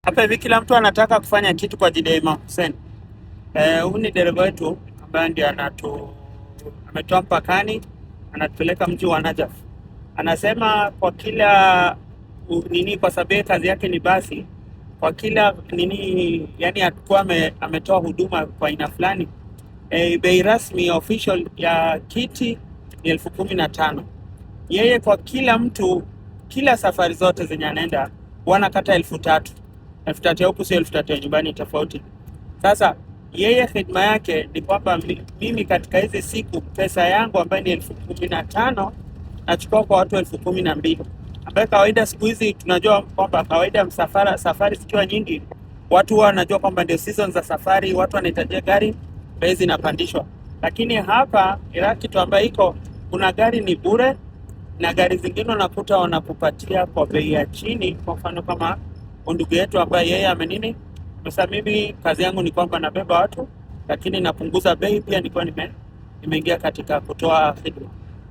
Hapa hivi kila mtu anataka kufanya kitu kwa ajili ya Imam Hussein. Huyu ni dereva wetu ambaye ndiye ametoa mpakani, anatupeleka mji wa Najaf. Anasema kwa kila kwa sababu kazi yake ni basi, kwa kila yani atakuwa ametoa huduma kwa aina fulani. Bei rasmi official ya kiti ni 15,000. Yeye kwa kila mtu, kila safari zote zenye anaenda wanakata 3,000. 3,000 ya huku sio 3,000 ya nyumbani, tofauti. Sasa yeye khidma yake ni kwamba mimi katika hizi siku pesa yangu ambayo ni 15,000 nachukua kwa watu 12,000, ambayo kawaida siku hizi tunajua kwamba kawaida safari zikiwa nyingi, watu wanajua kwamba ndio season za safari, watu wanahitaji gari, bei zinapandishwa. Lakini hapa ila kitu ambayo iko, kuna gari ni bure na gari zingine unakuta wanakupatia kwa bei ya chini. Kwa mfano kama ndugu yetu ambaye yeye sasa mimi kazi yangu ni kwamba nabeba watu, lakini napunguza bei pia, nilikuwa nimeingia katika kutoa khidma.